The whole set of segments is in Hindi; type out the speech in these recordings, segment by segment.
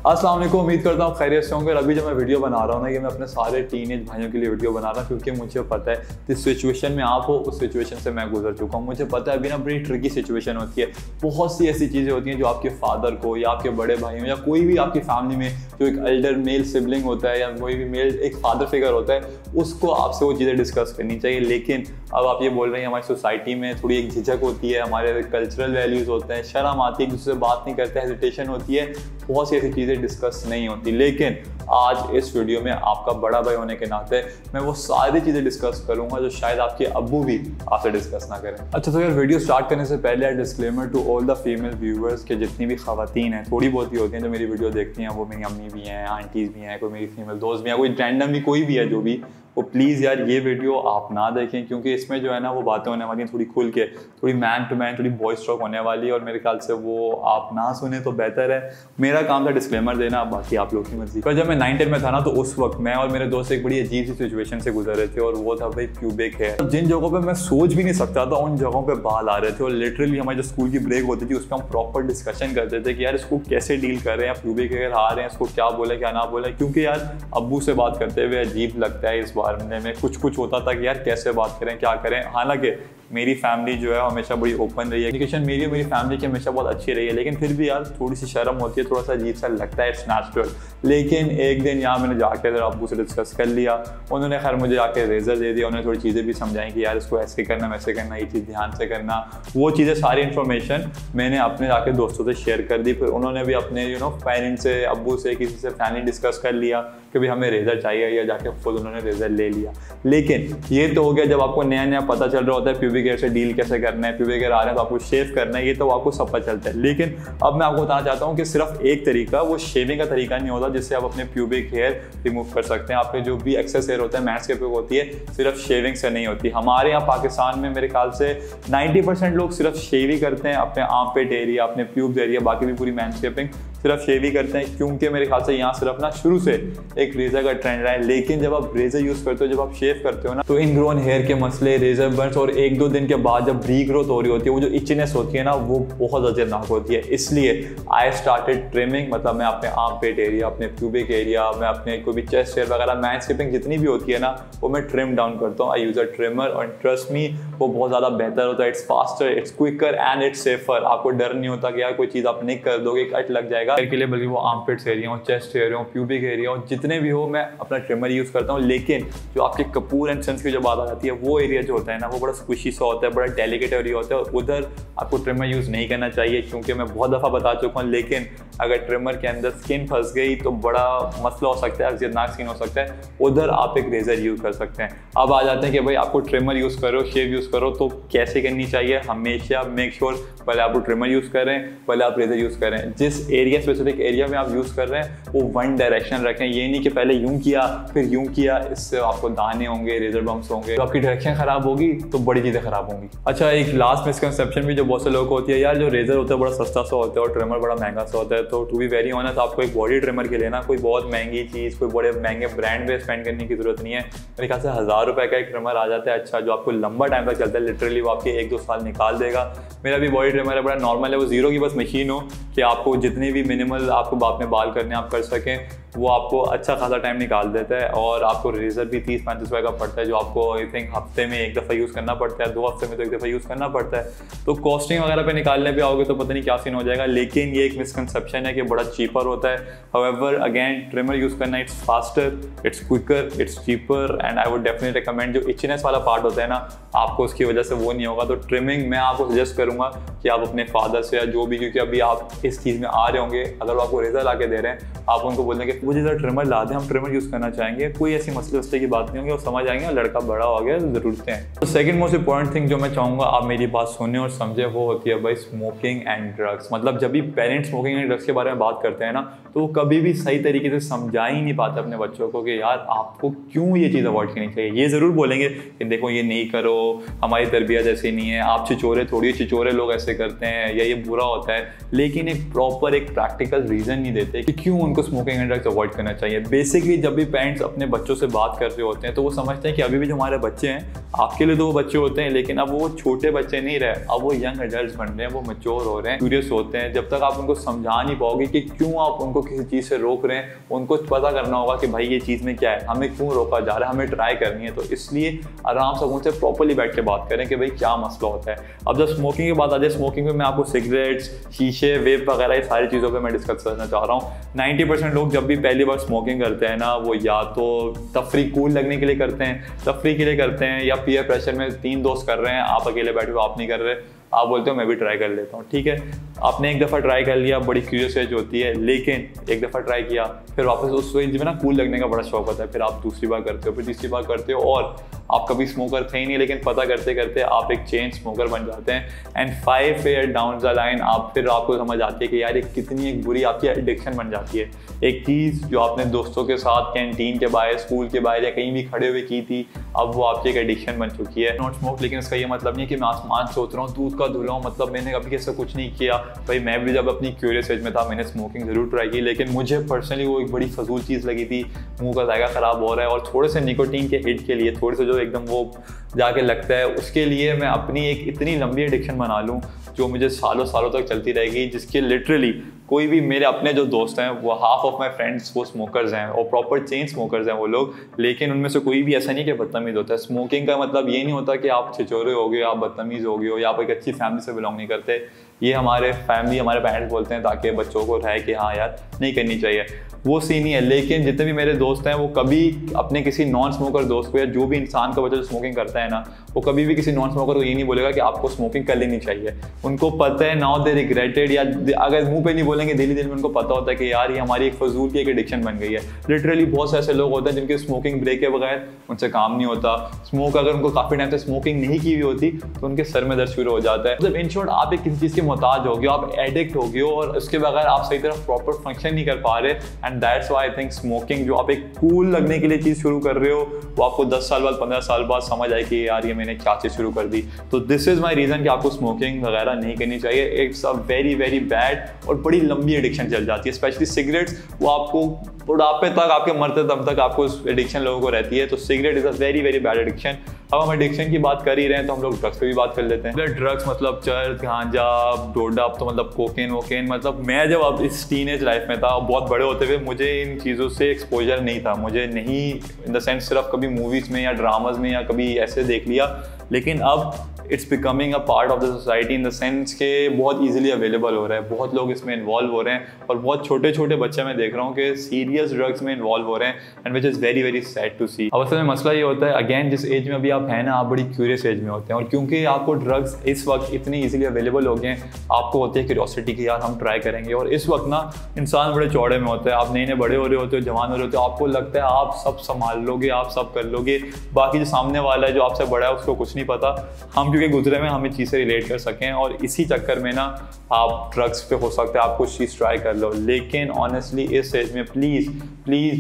अस्सलाम वालेकुम, उम्मीद करता हूँ खैरियत से होंगे। अभी जब मैं वीडियो बना रहा हूँ ना, ये मैं अपने सारे टीनेज भाइयों के लिए वीडियो बना रहा हूँ, क्योंकि मुझे पता है जिस सिचुएशन में आप हो उस सिचुएशन से मैं गुजर चुका हूँ। मुझे पता है अभी ना बड़ी ट्रिकी सिचुएशन होती है। बहुत सी ऐसी चीज़ें होती हैं जो आपके फादर को या आपके बड़े भाइयों या कोई भी आपकी फैमिली में जो एक एल्डर मेल सिबलिंग होता है या कोई भी मेल एक फादर फिगर होता है, उसको आपसे वो चीज़ें डिस्कस करनी चाहिए। लेकिन अब आप ये बोल रहे हैं हमारी सोसाइटी में थोड़ी एक झिझक होती है, हमारे कल्चरल वैल्यूज़ होते हैं, शर्म आती है, एक दूसरे से बात नहीं करते, हेजिटेशन होती है, बहुत सी ऐसी चीज़ें डिस्कस नहीं होती। लेकिन आज इस वीडियो में आपका बड़ा भाई होने के नाते मैं वो सारी चीज़ें डिस्कस करूंगा जो शायद आपके अब्बू भी आपसे डिस्कस ना करें। अच्छा, तो यार वीडियो स्टार्ट करने से पहले disclaimer to all the female viewers के जितनी भी खवातीन हैं, थोड़ी बहुत ही होती हैं जो मेरी वीडियो देखती हैं, वो मेरी अम्मी भी हैं, आंटीज़ भी हैं, कोई मेरी फीमेल दोस्त भी हैं, कोई रैंडमली कोई भी है जो भी, वो प्लीज़ यार ये वीडियो आप ना देखें, क्योंकि इसमें जो है ना वो बातें होने वाली हैं थोड़ी खुल के, थोड़ी मैन टू मैन, थोड़ी वॉइस टॉक होने वाली है, और मेरे ख्याल से वो आप ना सुने तो बेहतर है। मेरा काम था डिस्क्लेमर देना, बाकी आप लोग की मर्जी। पर जब मैं 9-10 में था ना, तो उस वक्त मैं और मेरे दोस्त एक बड़ी अजीब सी सिचुएशन से गुजर रहे थे, और वो था भाई प्यूबिक हेयर। जिन जगहों पर मैं सोच भी नहीं सकता था उन जगहों पर बाल आ रहे थे, और लिटरली हमारी जो स्कूल की ब्रेक होती थी उस पर हम प्रॉपर डिस्कशन करते थे कि यार इसको कैसे डील कर रहे हैं, प्यूबिक हेयर आ रहे हैं, इसको क्या बोले क्या ना बोले, क्योंकि यार अब्बू से बात करते हुए अजीब लगता है इस बारे में कुछ होता था कि यार कैसे बात करें क्या करें। हालांकि मेरी फैमिली जो है हमेशा बड़ी ओपन रही है, एजुकेशन मेरी और मेरी फैमिली की हमेशा बहुत अच्छी रही है, लेकिन फिर भी यार थोड़ी सी शर्म होती है, थोड़ा सा अजीब सा लगता है, इट्स नेचुरल। लेकिन एक दिन यहाँ मैंने जाके जरा अब्बू से डिस्कस कर लिया, उन्होंने खैर मुझे जाके रेजर दे दिया, उन्होंने थोड़ी चीज़ें भी समझाई कि यार इसको ऐसे करना वैसे करना, ये चीज़ ध्यान से करना, वो चीज़ें सारी इन्फॉर्मेशन मैंने अपने जाके दोस्तों से शेयर कर दी। फिर उन्होंने भी अपने पेरेंट्स से, अब्बू से, किसी से फैमिली डिस्कस कर लिया कि भाई हमें रेजर चाहिए, या जाके खुद उन्होंने रेजर ले लिया। लेकिन ये तो हो गया जब आपको नया नया पता चल रहा होता है प्यूबिक हेयर से डील कैसे करना है, प्यूबिक हेयर आ रहे हैं तो आपको शेव करना है, ये तो आपको सब पता चलता है। लेकिन अब मैं आपको बताना चाहता हूँ कि सिर्फ एक तरीका, वो शेविंग का तरीका नहीं होता जिससे आप अपने प्यूबिक हेयर रिमूव कर सकते हैं। आपके जो भी एक्सेस हेयर होता है, मैनस्केपिंग होती है, सिर्फ शेविंग से नहीं होती। हमारे यहाँ पाकिस्तान में मेरे ख्याल से 90% लोग सिर्फ शेव ही करते हैं, अपने आर्मपिट एरिया, अपने प्यूब्स एरिया, बाकी भी पूरी मैनस्केपिंग सिर्फ शेव ही करते हैं, क्योंकि मेरे ख्याल से यहाँ सिर्फ ना शुरू से एक रेजर का ट्रेंड रहा है। लेकिन जब आप रेजर यूज करते हो, जब आप शेव करते हो ना, तो इनग्रोन हेयर के मसले, रेजर बर्न्स, और 1-2 दिन के बाद जब रीग्रोथ हो रही होती है, वो जो इचनेस होती है ना, वो बहुत खतरनाक होती है। इसलिए आई स्टार्टेड ट्रिमिंग, मतलब मैं अपने आर्मपिट एरिया, अपने प्यूबिक एरिया, मैं अपने कोई भी चेस्ट हेयर वगैरह, मैनस्केपिंग जितनी भी होती है ना, वो मैं ट्रिम डाउन करता हूँ। आई यूज अ ट्रिमर, और ट्रस्ट मी वो बहुत ज़्यादा बेहतर होता है। It's faster, it's quicker and it's safer. आपको डर नहीं होता कि यार कोई चीज़ आप नहीं कर दोगे, कट लग जाएगा के लिए, बल्कि वो आर्मपिट्स एरिया हो, चेस्ट एरिया हो, प्यूबिक एरिया हो, जितने भी हो, मैं अपना ट्रिमर यूज़ करता हूँ। लेकिन जो आपके कपूर एंड सन्स की जो बात आ जाती है, वो एरिया जो होता है ना, वो बड़ा स्क्विशी सा होता है, बड़ा डेलिकेट एरिया होता है, और उधर आपको ट्रिमर यूज़ नहीं करना चाहिए, क्योंकि मैं बहुत दफ़ा बता चुका हूँ। लेकिन अगर ट्रिमर के अंदर स्किन फंस गई तो बड़ा मसला हो सकता है, अज़ियतनाक स्किन हो सकता है, उधर आप एक रेजर यूज़ कर सकते हैं। अब आ जाते हैं कि भाई आपको ट्रिमर यूज़ करो, शेव यूज़ करो, तो कैसे करनी चाहिए। हमेशा मेक श्योर पहले आप ट्रिमर यूज़ करें, पहले आप रेजर यूज़ करें। जिस एरिया, स्पेसिफिक एरिया में आप यूज़ कर रहे हैं, वो वन डायरेक्शन रखें। ये नहीं कि पहले यूँ किया फिर यूँ किया, इससे आपको दाने होंगे, रेजर बम्स होंगे, तो आपकी डायरेक्शन खराब होगी तो बड़ी चीज़ें खराब होंगी। अच्छा, एक लास्ट मिसकंसेप्शन भी जो बहुत से लोगों को होती है, यार जो रेजर होता है बड़ा सस्ता सा होता है और ट्रिमर बड़ा महंगा सा होता है। तो टू बी वेरी ऑनेस्ट, आपको एक बॉडी ट्रिमर के लिए ना कोई बहुत महंगी चीज़, कोई बड़े महंगे ब्रांड पे स्पेंड करने की जरूरत नहीं है। मेरे ख्याल से 1000 रुपये का एक ट्रिमर आ जाता है, अच्छा, जो आपको लंबा टाइम तक चलता है, लिटरली वो आपके 1-2 साल निकाल देगा। मेरा भी बॉडी ट्रिमर है, बड़ा नॉर्मल है, वो जीरो की बस मशीन हो कि आपको जितने भी मिनिमल आपको अपने बाल करने आप कर सकें, वो आपको अच्छा खासा टाइम निकाल देता है। और आपको रेजर भी 30-35 रुपये का पड़ता है, जो आपको आई थिंक हफ्ते में 1 दफ़ा यूज़ करना पड़ता है, 2 हफ्ते में तो 1 दफ़ा यूज़ करना पड़ता है। तो कॉस्टिंग वगैरह पे निकालने पे आओगे तो पता नहीं क्या सीन हो जाएगा। लेकिन ये एक मिसकंसेप्शन है कि बड़ा चीपर होता है। हाउएवर अगेन, ट्रिमर यूज़ करना, it's faster, it's quicker, it's cheaper, and I would definitely recommend. जो इचनेस वाला पार्ट होता है ना, आपको उसकी वजह से वो नहीं होगा। तो ट्रिमिंग मैं आपको सजेस्ट करूँगा कि आप अपने फादर से या जो भी, क्योंकि अभी आप इस चीज़ में आ रहे होंगे, अगर वो आपको रेजर ला के दे रहे हैं, आप उनको बोल देंगे मुझे जरा ट्रिमर ला दें, हम ट्रिमर यूज़ करना चाहेंगे, कोई ऐसी मसले वसले की बात नहीं होगी, वो समझ आएंगे, लड़का बड़ा हो गया, ज़रूरतें हैं। तो सेकंड मोस्ट इंपॉर्टेंट थिंग जो मैं चाहूँगा आप मेरी बात सुने और समझे, वो होती है भाई स्मोकिंग एंड ड्रग्स। मतलब जब भी पेरेंट्स स्मोकिंग एंड ड्रग्स के बारे में बात करते हैं ना, तो वो कभी भी सही तरीके से समझा ही नहीं पाते अपने बच्चों को कि यार आपको क्यों ये चीज़ अवॉइड करनी चाहिए। ये ज़रूर बोलेंगे कि देखो ये नहीं करो, हमारी तरबियत ऐसी नहीं है, आप छिचोरे थोड़ी, छिचोरे लोग ऐसे करते हैं, या ये बुरा होता है, लेकिन एक प्रॉपर एक प्रैक्टिकल रीज़न नहीं देते कि क्यों उनको स्मोकिंग एंड ड्रग्स अवॉइड करना चाहिए। बेसिकली जब भी पेरेंट्स अपने बच्चों से बात कर रहे होते हैं तो वो समझते हैं कि अभी भी जो हमारे बच्चे हैं, आपके लिए तो वो बच्चे होते हैं, लेकिन अब वो छोटे बच्चे नहीं रहे, अब वो यंग एडल्ट बन रहे हैं, वो मैच्योर हो रहे हैं, क्यूरियस होते हैं। जब तक आप उनको समझा नहीं पाओगे कि क्यों आप उनको किसी चीज़ से रोक रहे हैं, उनको पता करना होगा कि भाई ये चीज़ में क्या है, हमें क्यों रोका जा रहा है, हमें ट्राई करनी है। तो इसलिए आराम से उनसे प्रॉपर्ली बैठ के बात करें कि भाई क्या मसला होता है। अब जब स्मोकिंग की बात आ जाए, स्मोकिंग में मैं आपको सिगरेट्स, शीशे, वेप वगैरह ये सारी चीज़ों पे मैं डिस्कस करना चाह रहा हूँ। 90% लोग जब भी पहली बार स्मोकिंग करते हैं ना, वो या तो तफरी कूल लगने के लिए करते हैं, तफरी के लिए करते हैं, या पीयर प्रेशर में 3 दोस्त कर रहे हैं, आप अकेले बैठे हो, आप नहीं कर रहे, आप बोलते हो मैं भी ट्राई कर लेता हूँ। ठीक है, आपने एक दफ़ा ट्राई कर लिया, बड़ी क्यूरियस एज होती है, लेकिन एक दफ़ा ट्राई किया, फिर वापस उस एज में ना कूल लगने का बड़ा शौक होता है, फिर आप दूसरी बार करते हो, फिर तीसरी बार करते हो, और आप कभी स्मोकर थे ही नहीं, लेकिन पता करते करते आप एक चेन स्मोकर बन जाते हैं। And 5 year down the line फिर आपको समझ आती है कि यार ये कितनी एक बुरी आपकी एडिक्शन बन जाती है। एक चीज़ जो आपने दोस्तों के साथ कैंटीन के बाहर, स्कूल के बाहर या कहीं भी खड़े हुए की थी, अब वो आपकी एक एडिक्शन बन चुकी है। नॉट स्मोक, लेकिन इसका ये मतलब नहीं है कि मैं आसमान सोच रहा हूँ, दूध का धुला हूँ, मतलब मैंने कभी ऐसा कुछ नहीं किया। भाई मैं भी जब अपनी क्यूरियस एज में था, मैंने स्मोकिंग ज़रूर ट्राई की, लेकिन मुझे पर्सनली वो एक बड़ी फजूल चीज़ लगी थी। मुंह का जायका ख़राब हो रहा है, और थोड़े से निकोटीन के हिट के लिए, थोड़े से जो एकदम वो जाके लगता है, उसके लिए मैं अपनी एक इतनी लंबी एडिक्शन बना लूँ जो मुझे सालों सालों तक चलती रहेगी, जिसके लिटरली कोई भी मेरे अपने जो दोस्त हैं, वो हाफ ऑफ माई फ्रेंड्स वो स्मोकर्स हैं, और प्रॉपर चेन स्मोकर्स हैं वो लोग, लेकिन उनमें से कोई भी ऐसा नहीं कि बदतमीज़ होता है। स्मोकिंग का मतलब ये नहीं होता कि आप छिछोरे हो गए, आप बदतमीज़ हो गए हो, या आप एक अच्छी फैमिली से बिलोंग नहीं करते। ये हमारे फैमिली, हमारे पेरेंट्स बोलते हैं ताकि बच्चों को रहे कि हाँ यार नहीं करनी चाहिए, वो सीन ही है। लेकिन जितने भी मेरे दोस्त हैं, वो कभी अपने किसी नॉन स्मोकर दोस्त को, या जो भी इंसान का बच्चा जो स्मोकिंग करता है ना, वो कभी भी किसी नॉन स्मोकर को ये नहीं बोलेगा कि आपको स्मोकिंग कर लेनी चाहिए। उनको पता है, नाउ दे रिग्रेटेड, या अगर मुंह पे नहीं बोलेंगे, दिल में उनको पता होता है कि यार ये हमारी एक फजूल की एक एडिक्शन बन गई है। लिटरली बहुत से ऐसे लोग होते हैं जिनके स्मोकिंग ब्रेक के बगैर उनसे काम नहीं होता। स्मोक अगर उनको काफ़ी टाइम से स्मोकिंग नहीं की हुई होती तो उनके सर में दर्द शुरू हो जाता है। मतलब इन शॉर्ट, आप एक किसी चीज़ के मोहताज हो गए, आप एडिक्ट हो गए हो, और उसके बगैर आप सही तरह प्रॉपर फंक्शन नहीं कर पा रहे। And that's why I think smoking, जो आप एक कूल लगने के लिए चीज़ शुरू कर रहे हो, वो आपको 10 साल बाद, 15 साल बाद समझ आए कि यार ये मैंने क्या चीज़ शुरू कर दी। तो दिस इज़ माई रीज़न कि आपको स्मोकिंग वगैरह नहीं करनी चाहिए। It's a very very bad और बड़ी लंबी एडिक्शन चल जाती है। स्पेशली सिगरेट्स, वो आपको बुढ़ापे तक, आपके मरते दम तक आपको एडिक्शन लोगों को रहती है। तो cigarette is a very very bad addiction. अब हम एडिक्शन की बात कर ही रहे हैं तो हम लोग ड्रग्स पे भी बात कर लेते हैं। ड्रग्स मतलब चर्च, गांजा, डोडा, तो मतलब कोकेन वोकेन। मतलब मैं जब अब इस टीनेज लाइफ में था, बहुत बड़े होते हुए मुझे इन चीज़ों से एक्सपोजर नहीं था। मुझे नहीं, इन द सेंस सिर्फ कभी मूवीज़ में या ड्रामाज में या कभी ऐसे देख लिया, लेकिन अब it's becoming a part of the society in the sense के बहुत ईजिली अवेलेबल हो रहा है। बहुत लोग इसमें इन्वॉल्व हो रहे हैं, और बहुत छोटे छोटे बच्चे मैं देख रहा हूँ कि सीरियस ड्रग्स में इन्वॉल्व हो रहे हैं, and which is very very sad to see. अब असल में मसला ये होता है, अगेन जिस एज में अभी आप हैं ना, आप बड़ी क्यूरियस एज में होते हैं, और क्योंकि आपको ड्रग्स इस वक्त इतनी ईजिली अवेलेबल हो गए हैं, आपको होती है क्यूरियोसिटी कि यार हम ट्राई करेंगे। और इस वक्त ना इंसान बड़े चौड़े में होता है, आप नए नए बड़े हो रहे होते हो, जवान हो रहे होते हो, आपको लगता है आप सब संभाल लोगे, आप सब कर लोगे, बाकी जो सामने वाला है जो आपसे बड़ा है उसको कुछ नहीं पता। हम क्योंकि गुजरे में हमें चीज़ से रिलेट कर सकें, और इसी चक्कर में ना आप ड्रग्स पे हो सकते हैं, आप कुछ चीज़ ट्राई कर लो। लेकिन ऑनेस्टली इस एज में प्लीज़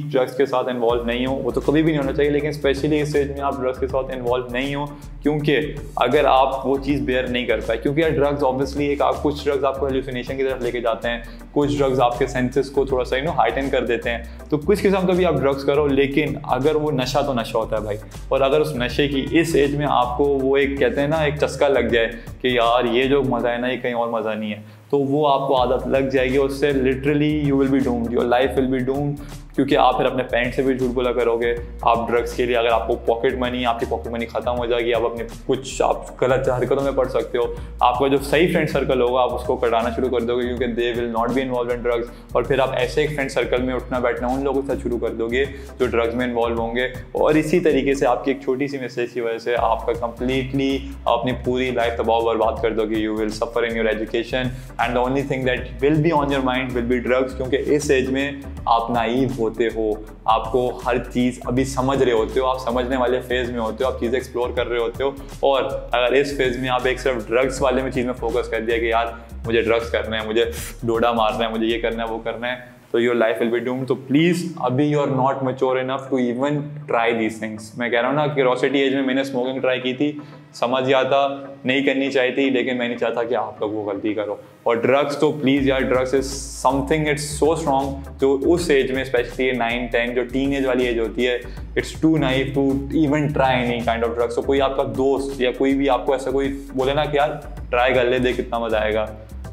ड्रग्स के साथ इन्वॉल्व नहीं हो। वो तो कभी भी नहीं होना चाहिए, लेकिन स्पेशली इस एज में आप ड्रग्स के साथ इन्वॉल्व नहीं हो, क्योंकि अगर आप वो चीज़ बेयर नहीं कर पाए, क्योंकि यार ड्रग्स ऑब्वियसली कुछ ड्रग्स आपको हेलुसिनेशन की तरफ लेके जाते हैं, कुछ ड्रग्स आपके सेंसेस को थोड़ा सा हाइटन कर देते हैं। तो कुछ किस्म का भी आप ड्रग्स करो, लेकिन अगर वो नशा तो नशा होता है भाई। और अगर उस नशे की इस एज में आपको वो एक कहते हैं ना, एक चस्का लग जाए कि यार ये जो मज़ा है ना, ये कहीं और मज़ा नहीं है, तो वो आपको आदत लग जाएगी। उससे literally you will be doomed, your life will be doomed, क्योंकि आप फिर अपने पेरेंट्स से भी झूठ बोला करोगे। आप ड्रग्स के लिए, अगर आपको आपकी पॉकेट मनी खत्म हो जाएगी, आप अपने कुछ आप गलत हरकतों में पड़ सकते हो। आपका जो सही फ्रेंड सर्कल होगा आप उसको कटाना शुरू कर दोगे, क्योंकि they will not be involve in drugs. और फिर आप ऐसे एक फ्रेंड सर्कल में उठना बैठना उन लोगों के साथ शुरू कर दोगे जो ड्रग्स में इन्वॉल्व होंगे। और इसी तरीके से आपकी एक छोटी सी मिस्टेक की वजह से आपका कंप्लीटली अपनी पूरी लाइफ तबाह बर्बाद कर दोगे। You will suffer in your education, and the only thing that will be on your mind will be drugs. क्योंकि इस एज में आप नाइव होते हो, आपको हर चीज़ अभी समझ रहे होते हो, आप समझने वाले फेज़ में होते हो, आप चीज़ें एक्सप्लोर कर रहे होते हो। और अगर इस फेज़ में आप एक सिर्फ ड्रग्स वाले में चीज़ में फोकस कर दिया कि यार मुझे ड्रग्स करना है, मुझे डोडा मारना है, मुझे ये करना है, वो करना है, तो your life will be doomed. तो प्लीज़ अभी you are not mature enough to even try these things. मैं कह रहा हूँ ना, क्यूरोसिटी एज में मैंने स्मोकिंग ट्राई की थी, समझ गया था नहीं करनी चाहिए थी, लेकिन मैं नहीं चाहता कि आप लोग वो गलती करो। और ड्रग्स तो प्लीज़ यार, drugs is something it's so strong, जो उस एज में स्पेशली 9-10 जो टीन एज वाली एज होती है, it's too naive to even try any kind of drugs. तो कोई आपका दोस्त या कोई भी आपको ऐसा कोई बोले ना कि यार ट्राई कर ले, देख कितना मजा आएगा,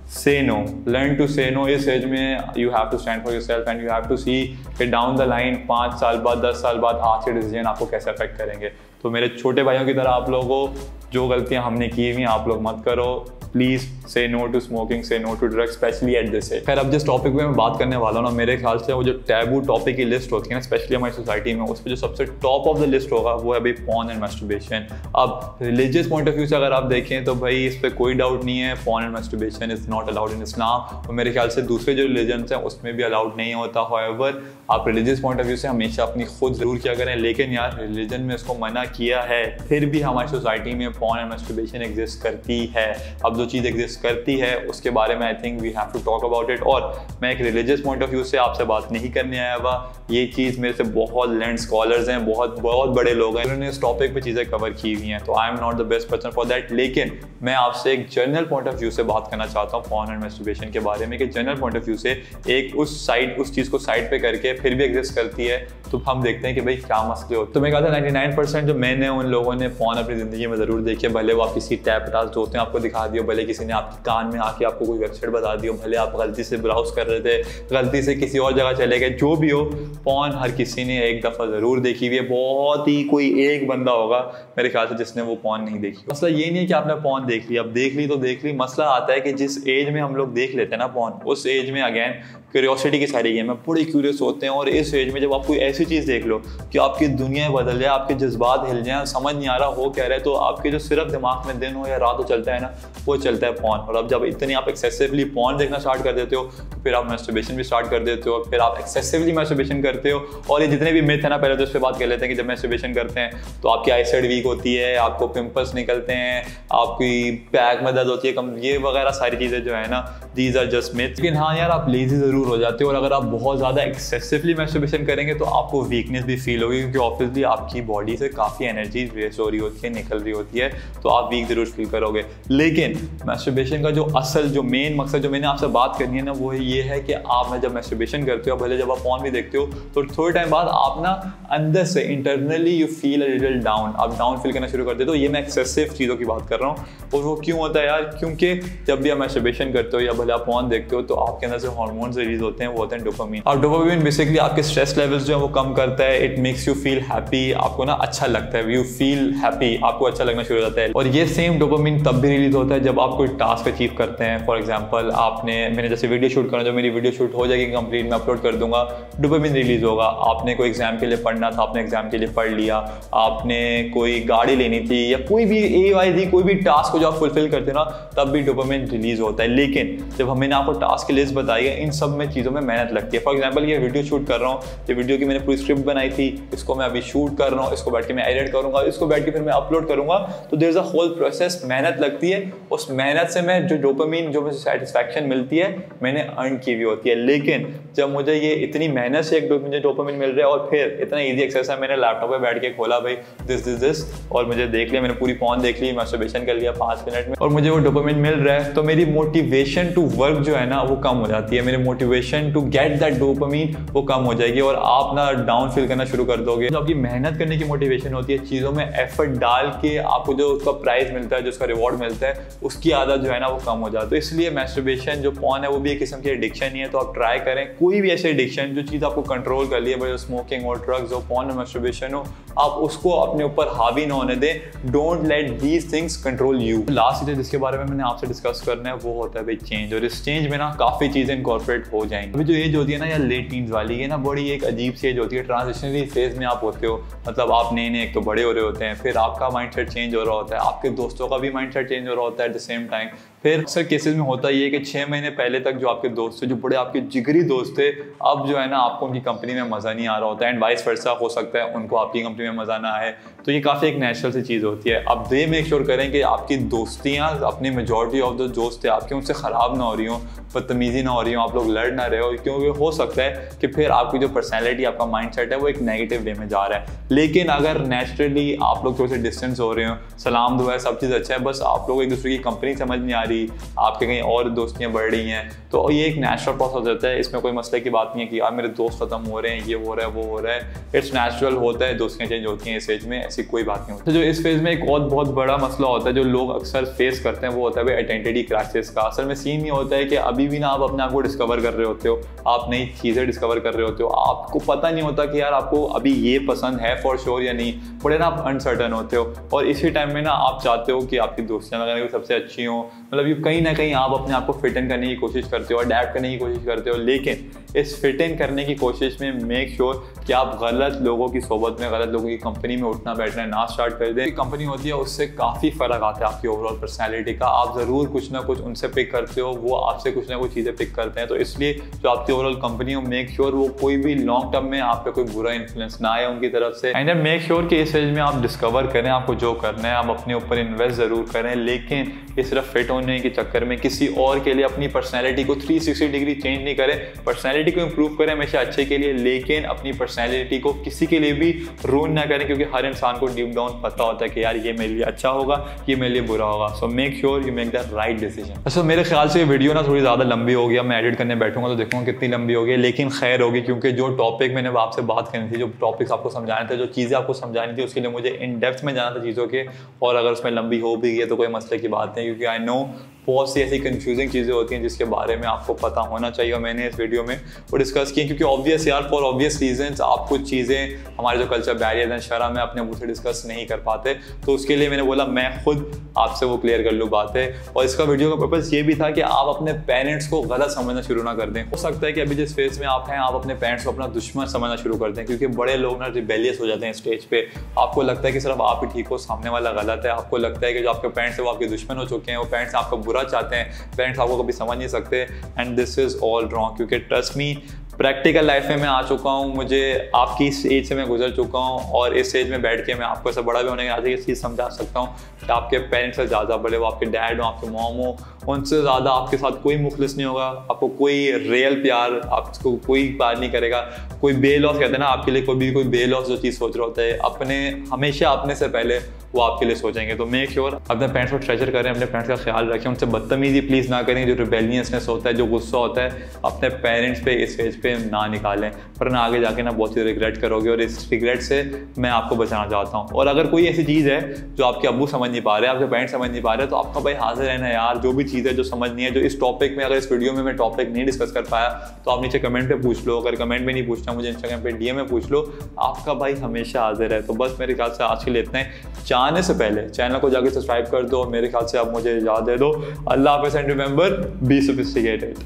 say no, learn to say no। इस एज में you have to stand for yourself and you have to see कि down the line 5 साल बाद 10 साल बाद आज के डिसीजन आपको कैसे अफेक्ट करेंगे। तो मेरे छोटे भाइयों की तरह आप लोगों को जो गलतियां हमने की हुई आप लोग मत करो। Please say no to smoking, say no to drugs, specially at this age. खैर अब जिस टॉपिक पे मैं बात करने वाला हूँ ना, मेरे ख्याल से वो जो टैबू टॉपिक की लिस्ट होती है ना, स्पेशली हमारी सोसाइटी में, उस पर जो सबसे टॉप ऑफ द लिस्ट होगा वो है भाई पॉर्न एंड मैस्टरबेशन। अब रिलीजियस पॉइंट ऑफ व्यू से अगर आप देखें तो भाई इस पर कोई डाउट नहीं है, porn and masturbation is not allowed in Islam, और मेरे ख्याल से दूसरे जो रिलीजन्स हैं उसमें भी अलाउड नहीं होता। हाउएवर आप रिलीजियस पॉइंट ऑफ व्यू से हमेशा अपनी खुद जरूर किया करें, लेकिन यार रिलीजन में इसको मना किया है, फिर भी हमारी सोसाइटी में पॉर्न एंड मैस्टरबेशन एग्जिस्ट करती है। अब जो चीज़ एग्जिस्ट करती है उसके बारे में I think we have to talk about it. और मैं एक रिलीजियस पॉइंट ऑफ व्यू से आपसे बात नहीं करने आया हुआ, ये चीज़ मेरे से बहुत लर्न स्कॉलर्स हैं, बहुत बड़े लोग हैं, उन्होंने इस टॉपिक पे चीज़ें कवर की हुई हैं, तो I am not the best person for that. लेकिन मैं आपसे एक जनरल पॉइंट ऑफ व्यू से बात करना चाहता हूँ पॉर्न एंड मैस्टरबेशन के बारे में, कि जनरल पॉइंट ऑफ व्यू से एक उस चीज़ को साइड पे करके फिर भी एग्जिस्ट करती है, तो हम देखते हैं कि भाई क्या मसले होते हैं। तो मैं कहता 99% जो मैंने उन लोगों ने पॉर्न अपनी ज़िंदगी में ज़रूर देखी है, भले वो आप किसी टैप टास्क दोस्तों आपको दिखा दियो, भले किसी ने आपके कान में आके आपको कोई वेबसाइट बता दियो, भले आप गलती से ब्राउज कर रहे थे, गलती से किसी और जगह चले गए, जो भी हो, पॉर्न हर किसी ने एक दफ़ा ज़रूर देखी हुई है। बहुत ही कोई एक बंदा होगा मेरे ख्याल से जिसने वो पॉर्न नहीं देखी। मसला ये नहीं है कि आपने पॉर्न देख ली, अब देख ली तो देख ली, मसला आता है कि जिस एज में हम लोग देख लेते हैं ना पॉर्न, उस एज में अगेन क्यूरियोसिटी की सारी गेम है, बड़े क्यूरियस होते हैं, और इस एज में जब आप कोई ऐसी चीज़ देख लो कि आपकी दुनिया बदल जाए, आपके जज्बात हिल जाए, समझ नहीं आ रहा हो क्या रहे, तो आपके जो सिर्फ दिमाग में दिन हो या रात हो चलता है ना, वो चलता है पॉर्न। और अब जब इतनी आप एक्सेसिवली पॉर्न देखना स्टार्ट कर देते हो, तो फिर आप मैस्टरबेशन भी स्टार्ट कर देते हो, फिर आप एक्सेसिवली मैस्टरबेशन करते हो। और ये जितने भी मिथ है ना, पहले तो इस पर बात कर लेते हैं कि जब मैस्टरबेशन करते हैं तो आपकी आईसाइट वीक होती है, आपको पिंपल्स निकलते हैं, आपकी बैक में दर्द होती है कम, ये वगैरह सारी चीज़ें जो है ना, दीज आर जस्ट मिथ। लेकिन हाँ यार, आप लेजी ज़रूर हो जाते हो, और अगर आप बहुत ज़्यादा एक्सेसिवली मैस्टरबेशन करेंगे तो आपको वीकनेस भी फील होगी, क्योंकि ऑब्वियसली आपकी बॉडी से काफ़ी एनर्जी वेस्ट हो रही होती है, निकल रही होती है, तो आप वीक ज़रूर फील करोगे। लेकिन मैस्टरबेशन का जो असल जो मेन मकसद जो मैंने आपसे बात करनी है ना, वो ये है कि आप जब मैस्टरबेशन करते हो, भले जब आप पॉर्न भी देखते हो, तो थोड़े टाइम बाद आप ना अंदर से internally you feel a little down, आप डाउन फील करना शुरू कर देते हो। ये मैं एक्सेसिव चीज़ों की बात कर रहा हूँ। और वो क्यों होता है यार? क्योंकि जब भी आप मैस्टरबेशन करते हो या भले आप पॉर्न देखते हो, तो आपके अंदर से हार्मोन्स रिलीज होते हैं, वो होते हैं डोपामिन। और डोपामिन बेसिकली आपके स्ट्रेस लेवल्स जो है वो कम करता है, it makes you feel happy, आपको ना अच्छा लगता है, यू फील हैप्पी, आपको अच्छा लगना शुरू हो जाता है। और ये सेम डोपामिन तब भी रिलीज होता है जब आप कोई टास्क अचीव करते हैं। फॉर एग्जाम्पल मैंने जैसे वीडियो शूट करना, जो मेरी वीडियो शूट हो जाएगी कंप्लीट, मैं अपलोड कर दूंगा, डोपामिन रिलीज होगा। आपने कोई एग्जाम के लिए पढ़ना था, आपने एग्जाम के लिए पढ़ लिया, आपने कोई गाड़ी लेनी थी, या कोई भी AYD कोई भी टास्क को जो आप फुलफिल करते हो ना, तब भी डोपामिन रिलीज होता है। लेकिन जब मैंने आपको टास्क की लिस्ट बताई है, इन सब में चीज़ों में मेहनत लगती है। फॉर एग्जाम्पल ये वीडियो शूट कर रहा हूँ, ये वीडियो की मैंने पूरी स्क्रिप्ट बनाई थी, इसको मैं अभी शूट कर रहा हूँ, इसको बैठ के मैं एडिट करूँगा, इसको बैठ के फिर मैं अपलोड करूँगा, तो there is a whole process, मेहनत लगती है। उस मेहनत से मैं जो डोपामिन, जो मुझे सेटिस्फैक्शन मिलती है, मैंने अर्न की हुई होती है। लेकिन जब मुझे ये इतनी मेहनत से एक मुझे डोपामिन मिल रहा है, और फिर इतना ईजी एक्सेस है, मैंने लैपटॉप पे बैठ के खोला भाई दिस, और मुझे देख लिया, मैंने पूरी पॉर्न देख ली, मैस्टरबेशन कर लिया 5 मिनट में, और मुझे वो डोपामिन मिल रहा है, तो मेरी मोटिवेशन टू वर्क जो है ना, वो कम हो जाती है। मेरी motivation to get that dopamine वो कम हो जाएगी, और आप ना डाउन फील करना शुरू कर दोगे। जो आपकी मेहनत करने की मोटिवेशन होती है, चीज़ों में एफर्ट डाल के आपको जो उसका प्राइज मिलता है, जो उसका रिवॉर्ड मिलता है, उसकी आदत जो है ना वो कम हो जाती है। तो इसलिए मैस्टरबेशन जो पॉर्न है वो भी एक किस्म की एडिक्शन ही है। तो आप ट्राई करें कोई भी ऐसी एडिक्शन जो चीज़ आपको कंट्रोल कर लिए, भाई स्मोकिंग और ड्रग्स हो, पॉर्न और मैस्टरबेशन हो, आप उसको अपने ऊपर हावी ना होने दें। Don't let these things control you. Last चीज़ जिसके बारे में मैंने आपसे डिस्कस करना है वो होता है भाई चेंज, और इस चेंज में ना काफ़ी चीज़ें इनकॉर्पोरेट हो जाएंगी। अभी जो एज होती है ना, या लेट टीन्स वाली, ये ना बड़ी एक अजीब सी एज होती है, ट्रांजिशनरी फेज में आप होते हो, मतलब आप नए एक तो बड़े हो रहे होते हैं, फिर आपका माइंडसेट चेंज हो रहा होता है, आपके दोस्तों का भी माइंडसेट चेंज हो रहा होता है एट द सेम टाइम, फिर अक्सर केसेस में होता ये है कि 6 महीने पहले तक जो आपके दोस्त थे, जो बड़े आपके जिगरी दोस्त थे, अब जो है ना आपको उनकी कंपनी में मज़ा नहीं आ रहा होता है, एंड वाइस वर्सा हो सकता है उनको आपकी कंपनी में मज़ा ना आए। तो ये काफ़ी एक नेचुरल सी चीज़ होती है। अब ये मेक श्योर करें कि आपकी दोस्तियाँ अपनी मेजॉरिटी ऑफ द दोस्त थे आपके उनसे ख़राब ना हो रही हो, बदतमीजी ना हो रही हो, आप लोग लड़ ना रहे हो, क्योंकि हो सकता है कि फिर आपकी जो पर्सनैलिटी, आपका माइंडसेट है वो एक नेगेटिव वे में जा रहा है। लेकिन अगर नेचुरली आप लोग थोड़े से डिस्टेंस हो रहे हो, सलाम दुआ है, सब चीज़ अच्छा है, बस आप लोग एक दूसरे की कंपनी समझ नहीं आ रही, आपके कहीं और दोस्तियाँ बढ़ रही हैं, तो ये एक नेचुरल प्रोसेस होता है। इसमें कोई मसले की बात नहीं है कि यार मेरे दोस्त खत्म हो रहे हैं, ये हो रहा है, वो हो रहा है। इट्स नेचुरल होता है, दोस्तियाँ चेंज होती हैं इस फेज में, ऐसी कोई बात नहीं होती। तो जो इस फेज में एक और बहुत बड़ा मसला होता है जो लोग अक्सर फेस करते हैं, वो होता है आइडेंटिटी क्राइसिस का। असल में सीन ये होता है कि अभी भी ना आप अपने आप को डिस्कवर कर रहे होते हो, आप नई चीज़ें डिस्कवर कर रहे होते हो, आपको पता नहीं होता कि यार आपको अभी ये पसंद है फॉर श्योर या नहीं, बड़े ना आप अनसर्टन होते हो। और इसी टाइम में ना आप चाहते हो कि आपकी दोस्तियाँ वगैरह सबसे अच्छी हों, मतलब ये कहीं ना कहीं आप अपने आप को फिट इन करने की कोशिश करते हो, अडैप्ट करने की कोशिश करते हो। लेकिन इस फिट इन करने की कोशिश में मेक श्योर कि आप गलत लोगों की सोबत में, गलत लोगों की कंपनी में उठना बैठना ना स्टार्ट कर दें। कंपनी होती है उससे काफ़ी फ़र्क आता है आपकी ओवरऑल पर्सनैलिटी का। आप ज़रूर कुछ ना कुछ उनसे पिक करते हो, वो आपसे कुछ ना कुछ चीज़ें पिक करते हैं। तो इसलिए जो आपकी ओवरऑल कंपनी हो, मेक श्योर वो कोई भी लॉन्ग टर्म में आप पे कोई बुरा इन्फ्लुएंस ना आए उनकी तरफ से। एंड मेक श्योर कि इस एज में आप डिस्कवर करें आपको जो करना है, आप अपने ऊपर इन्वेस्ट ज़रूर करें, लेकिन ये सिर्फ फिट होने के चक्कर में किसी और के लिए अपनी पर्सनैलिटी को 360 डिग्री चेंज नहीं करें। पर्सनैलिटी को इम्प्रूव करें हमेशा अच्छे के लिए, लेकिन अपनी पर्सनैलिटी को किसी के लिए भी रूइन ना करें, क्योंकि हर इंसान को डीप डाउन पता होता है कि यार ये मेरे लिए अच्छा होगा, ये मेरे लिए बुरा होगा। So make sure you make the right decision. अच्छा, मेरे ख्याल से ये वीडियो ना थोड़ी ज़्यादा लंबी हो गया, मैं एडिट करने बैठूंगा तो देखूंगा कितनी लंबी होगी, लेकिन खैर होगी, क्योंकि जो टॉपिक मैंने आपसे बात करनी थी, जो टॉपिक्स आपको समझाने थे, जो चीज़ें आपको समझानी थी, उसके लिए मुझे इन डेप्थ में जाना था चीज़ों के। और अगर उसमें लंबी हो भी गई तो कोई मसले की बात नहीं, क्योंकि आई नो बहुत सी ऐसी कंफ्यूजिंग चीज़ें होती हैं जिसके बारे में आपको पता होना चाहिए, और मैंने इस वीडियो में वो डिस्कस की, क्योंकि ऑब्वियस यार फॉर ऑब्वियस रीजंस आप कुछ चीज़ें हमारे जो कल्चर बैरियर हैं शरा में अपने मुँह से डिस्कस नहीं कर पाते, तो उसके लिए मैंने बोला मैं खुद आपसे वो क्लियर कर लूँ बातें। और इसका वीडियो का पर्पज़ ये भी था कि आप अपने पेरेंट्स को गलत समझना शुरू ना कर दें। हो सकता है कि अभी जिस फेज में आप हैं आप अपने पेरेंट्स को अपना दुश्मन समझना शुरू कर दें, क्योंकि बड़े लोग ना रिबेलियस हो जाते हैं स्टेज पे। आपको लगता है कि सिर्फ आप ही ठीक हो, सामने वाला गलत है। आपको लगता है कि जो आपके पेरेंट्स है वो आपके दुश्मन हो चुके हैं, वो पेरेंट्स आपका बुरा चाहते हैं, पेरेंट्स आपको कभी समझ नहीं सकते। And this is all wrong, क्योंकि ट्रस्ट मी प्रैक्टिकल लाइफ में मैं आ चुका हूँ, मुझे आपकी इस एज से मैं गुजर चुका हूँ, और इस एज में बैठ के मैं आपको ऐसा बड़ा भी होने के नाते ये चीज़ समझा सकता हूँ कि आपके पेरेंट्स से ज़्यादा बड़े, वो आपके डैड हो, आपके मॉम हो, उनसे ज़्यादा आपके साथ कोई मुखलिस नहीं होगा, आपको कोई रियल प्यार, आपको कोई प्यार नहीं करेगा। कोई बेलॉस कहते हैं ना, आपके लिए कोई बेलॉस जो चीज़ सोच रहा होता है, अपने हमेशा अपने से पहले वो आपके लिए सोचेंगे। तो मेक श्योर अपने पेरेंट्स को ट्रेजर करें, अपने पेरेंट्स का ख्याल रखें, उनसे बदतमीजी प्लीज़ ना करें। जो रिबेलियसनेस होता है, जो गुस्सा होता है, अपने पेरेंट्स पे इस एज पे ना निकालें, वरना आगे जाके ना बहुत ही रिग्रेट करोगे, और इस रिग्रेट से मैं आपको बचाना चाहता हूँ। और अगर कोई ऐसी चीज़ है जो आपके अब्बू समझ नहीं पा रहे, आपके पेरेंट्स समझ नहीं पा रहे, तो आपका भाई हाजिर है ना यार, जो भी चीज़ है जो समझनी है, जो इस टॉपिक में, अगर इस वीडियो में मैं टॉपिक नहीं डिस्कस कर पाया तो आप नीचे कमेंट पे पूछ लो, अगर कमेंट में नहीं पूछना मुझे इंस्टाग्राम पे DM में पूछ लो, आपका भाई हमेशा हाजिर है। तो बस मेरे ख्याल से आज के लिए इतना है। जाने से पहले चैनल को जाकर सब्सक्राइब कर दो, और मेरे ख्याल से आप मुझे याद दे दो। अल्लाह हाफ़िज़ एंड रिमेंबर, बी सोफिस्टिकेटेड।